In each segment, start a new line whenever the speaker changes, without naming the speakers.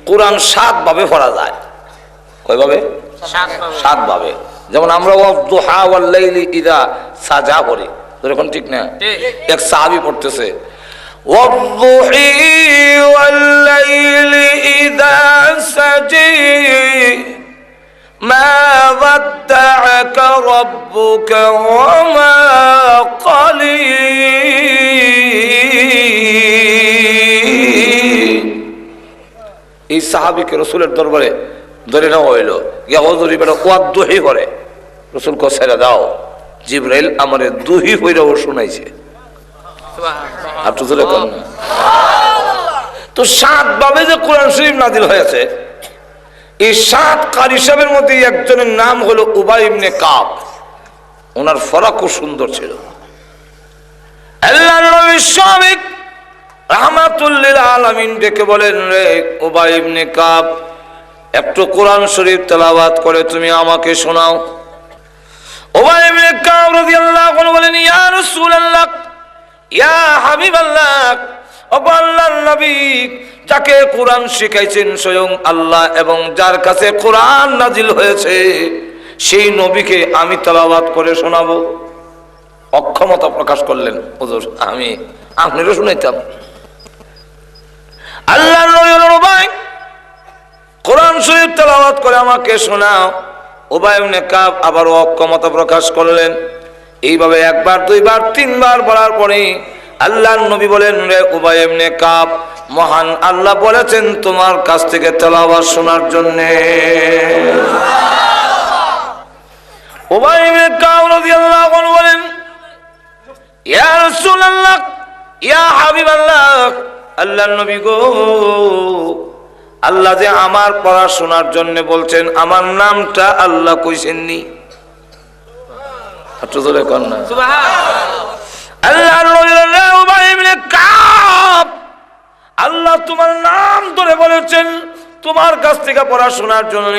কোরআন 7 ভাবে পড়া যায়। কয়ভাবে? 7 ভাবে। যেমন আমরা ওয়াদ-দুহা ওয়াল-লাইলি ইযা সাজা পড়ি, এরকম ঠিক না? এক সাহাবী পড়তেছে ওয়াদ-দুহি ওয়াল-লাইলি ইযা সাজি মা ওয়াদ্দা'আকা রাব্বুকা ওয়া মা ক্বালি। এই সাহাবীকে রাসূলের দরবারে ধরে নেওয়া হইল, ইয়া হুজুর এবারে ওয়াদ-দুহি করে। রাসূল কো ছেড়ে দাও, জিবরাইল আমারে দুহি কইরাও শুনাইছে। সুবহানাল্লাহ। আপনি তো দেখেন না? তো 7 ভাবে যে কোরআন শরীফ নাযিল হয়েছে, এই 7 কারি সাহেবের মধ্যে একজনের নাম হলো উবাই ইবনে কাব। ওনার ফরক খুব সুন্দর ছিল। আল্লাহর নবী সাবিক রাহমাতুল লিল আলামিন ডেকে বলেন, রে উবাই ইবনে কাব, একটু কোরআন শরীফ তেলাওয়াত করে তুমি আমাকে শোনাও। উবাই ইবনে কাব রাদিয়াল্লাহু আনহু বলেন, ইয়া রাসূলুল্লাহ, ইয়া হাবিবাল্লাহ, ও আল্লাহর নবী, যাকে কোরআন শিখাইছেন স্বয়ং আল্লাহ এবং যার কাছে কোরআন নাজিল হয়েছে সেই নবীকে আমি তেলাওয়াত করে শোনাবো। অক্ষমতা প্রকাশ করলেন, হুজুর আমি আপনারও শুনাইতাম। আল্লাহর নবী বলেন, উবাই, কোরআন শরীফ তেলাওয়াত করে আমাকে শোনাও। উবাই ইবনে কাব আবারও অক্ষমতা প্রকাশ করলেন। এইভাবে একবার, দুইবার, তিনবার বলার পরে আল্লাহর নবী বলেন, রে উবাই ইবনে কাব, মহান আল্লাহ বলেছেন তোমার কাছ থেকে তেলাওয়াত শোনার জন্য। উবাই ইবনে কাব রাদিয়াল্লাহু আনহু বলেন, ইয়া রাসূলুল্লাহ, ইয়া হাবিবাল্লাহ, আল্লাহর নবী গো, আল্লাহ যে আমার পড়াশোনার জন্য বলছেন, আমার নামটা আল্লাহ কইছেননি। একটু জোরে কর না সুবহানাল্লাহ। আল্লাহর নবী বলেন, উবাই ইবনে কাব, আল্লাহ তোমার নাম ধরে বলেছেন তোমার কাছ থেকে পড়াশোনার জন্য।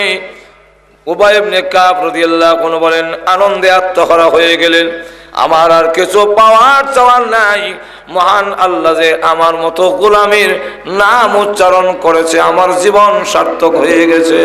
উবাই ইবনে কাব রাদিয়াল্লাহু আনহু বলেন, আনন্দে আত্মহারা হয়ে গেলেন। আমার আর কিছু পাওয়ার চাওয়ার নাই, মহান আল্লাহ যে আমার মতো গোলামের নাম উচ্চারণ করেছে, আমার জীবন সার্থক হয়ে গেছে।